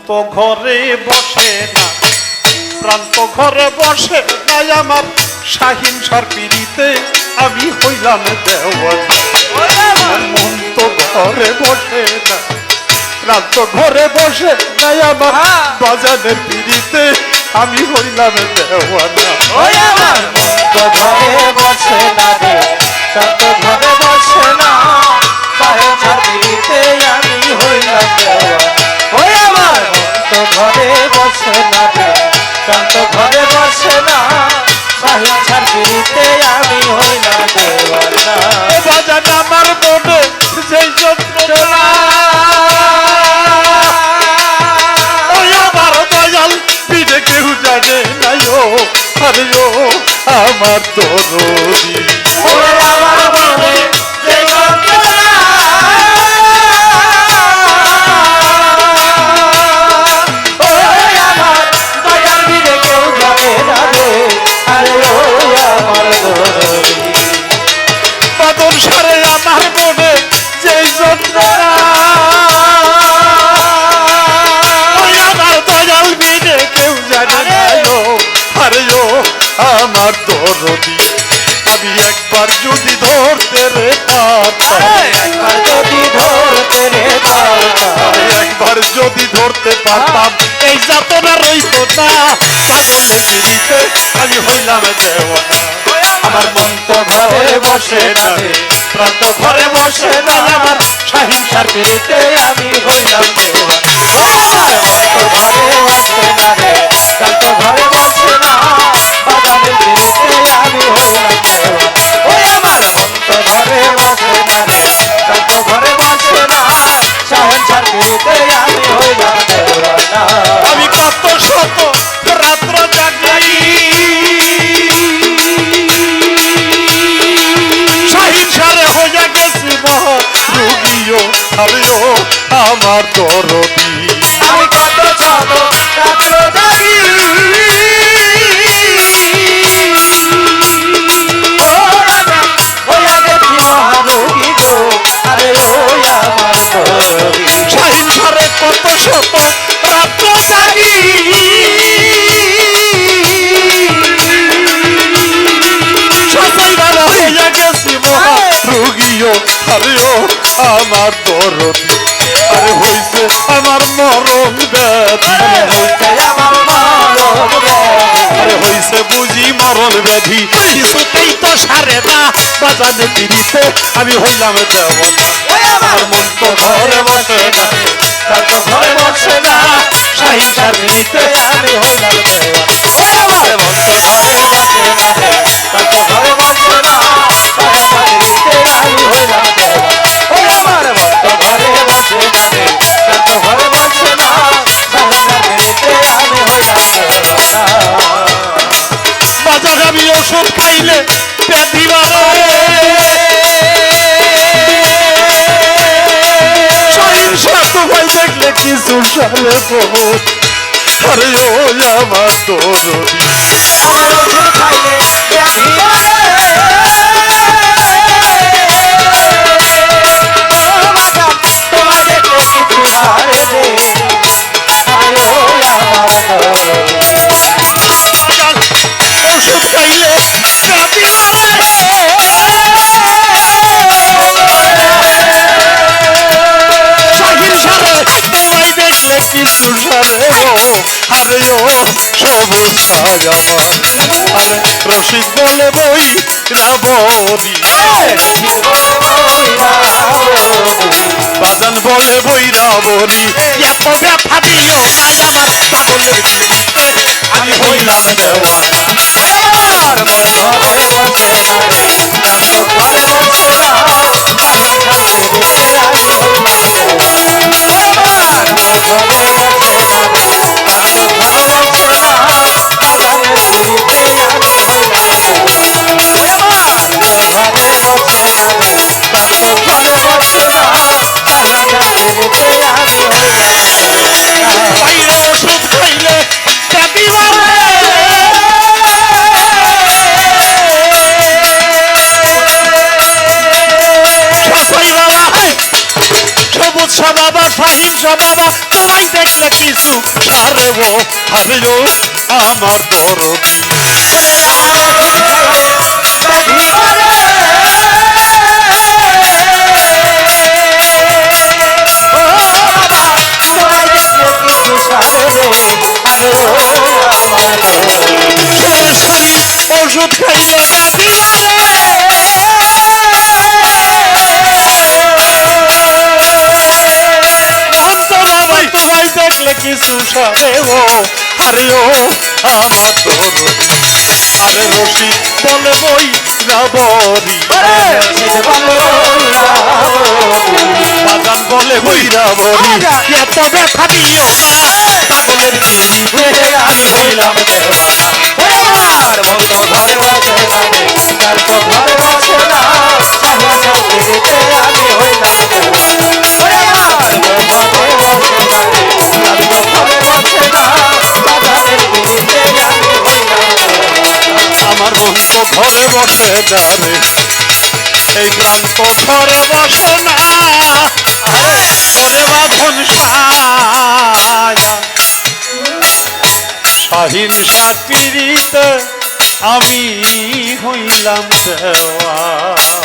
তো ঘরে বসে না, প্রান্ত ঘরে বসে নাই আমার শাহিন সার পিড়িতে আমি হইলাম দেওয়ানা। মন তো ঘরে বসে না, প্রান্ত ঘরে বসে নাই আমার বাজানের পিড়িতে আমি হইলাম দেওয়ানা। আমার মন তো ঘরে বসে না রে, প্রান্ত ঘরে বসে না, শাহিন সার পিড়িতে আমি হইলাম দেওয়ানা। আমার মন তো ঘরে বসে না রে, প্রান্ত ঘরে বসে না, শাহিন সার পিড়িতে আমি হইলাম দেওয়ানা। বাজান আমার মনে যেই যন্ত্রণা, ওই আমার দয়াল পিঠে কেউ জানে নাই ও, আরে ও আমার দরদি। আমার মনে যেই যন্ত্রণা, ওই আমার দয়াল বিনে কেউ জানে না রে, আরে ও আমার দরদি। বাদর সারে আমার মনে যেই যন্ত্রণা, ওই আমার দয়াল পিঠে কেউ জানে নাই ও, আরে ও আমার দরদি। আমি একবার যদি ধরতে রে পারতাম, একবার যদি ধরতে রে পারতাম, একবার যদি ধরতে পারতাম এই যাতনা রইতো না। পাগলের পিড়িতে আমি হইলাম দেওয়ানা। আমার মন তো ঘরে বসে না রে, প্রান্ত ঘরে বসে না আমার শাহিন সার পিড়িতে আমি হইলাম দেওয়ানা। আমার মন তো ঘরে বসে না রে, প্রান্ত ঘরে বসে না, বাজানের পিড়িতে আমি হইলাম দেওয়ানা। ওই আমার মন তো ঘরে বসে না রে, প্রান্ত ঘরে বসে না, শাহিন সার পিড়িতে আমি হইলাম দেওয়ানা। আমি কত শত রাত্র জাগি, শাহিন সারে হইয়া গেছি মহা রুগিও, আরেও আমার দরদি। আমি কত ছোট রাত্র জাগি, ও রাজা হইয়া গেছি মহারোগী গো, আরে ওই আমার দরদি। শাহিন সারে কত শত রাত্র জাগি, সবাইবার হইয়া গেছি মহা রুগিও, আরেও আমার দরদি। আরে হইছে আমার মরণ ব্যাধি, হইছে আমার মরণ ব্যাধি, আরে হইছে বুঝি মরণ ব্যাধি, কিছুতেই তো সারে না বাজানে পিড়িতে আমি হইলাম দেওয়ানা। ওই আমার মন তো ঘরে বসে না, প্রান্ত ঘরে বসে না, শাহিন সার পিড়িতে আমি হইলাম দেওয়ানা। ওই আমার মন তো ঘরে বসে না রে, প্রান্ত ঘরে বসে না, শাহিন সার পিড়িতে আমি হইলাম দেওয়ানা। ওই আমার মন তো ঘরে বসে না রে, প্রান্ত ঘরে বসে না, শাহিন সার পিড়িতে আমি হইলাম দেওয়ানা। বাজার আমি ওষুধ খাইলে ব্যাধি বাড়ে, শাহিন সার তোমায় দেখলে কিছু সারে বোধ, আরে ও আমার দরদি। আমার ওষুধ খাইলে ব্যাধি বাড়ে, ও বাবা তোমায় দেখলে কিছু সারে রে, আরে ও আমার দরদি। ওষুধ খাইলে ব্যাধি বাড়ে, শাহিন সারে তোমায় দেখলে কিছু সারে ও, আরে ও সবুজ ছায় আমার, আরে রসিক বলে বই রাবণী, বাজান বলে বই রাবণী, এত ব্যথা দিও নাই আমার পাগলের পিড়িতে আমি হইলাম দেওয়ানা। আমার মন ঘরে বসে না রে, প্রান্ত ঘরে বসে না, শাহিন সার পিড়িতে আমি হইলাম দেওয়ানা। আমার মন ঘরে বসে না রে, প্রান্ত ঘরে বসে না, বাজানের পিড়িতে আমি হইলাম দেওয়ানা। আমার মন ঘরে বসে না রে, প্রান্ত ঘরে বসে না, শাহিন সার পিড়িতে আমি হইলাম দেওয়ানা। বাইরে ওষুধ খাইলে ব্যাধি বাড়ে, সহিংস বাবা তোমায় দেখলে কিছু সারে ও হারে ও আমার দরদি ওষুধ খাইলে কাঁদিলা বাবাই তোমায় দেখলে কিছু সারে ও হারে ও আমার দরদি আরে রশি বলে বই রাবরি বাজান বলে বই রাবরি এত ব্যথা দিও না পাগলের পিড়িতে আমি হইলাম আমার মতো ভালোবাসে না তার তো ভালোবাসে না সাহিত্যে আমি হইলাম আমার মতো ভালোবাসে না তার তো ভালোবাসে না বাজারের পিড়িতে আমি হইলাম আমার মন তো ঘরে বসে যাবে এই ক্লান্ত ঘরে বসে না ঘরে বাঁধন শাহিনশাহ পিড়িতে আমি হইলাম দেওয়া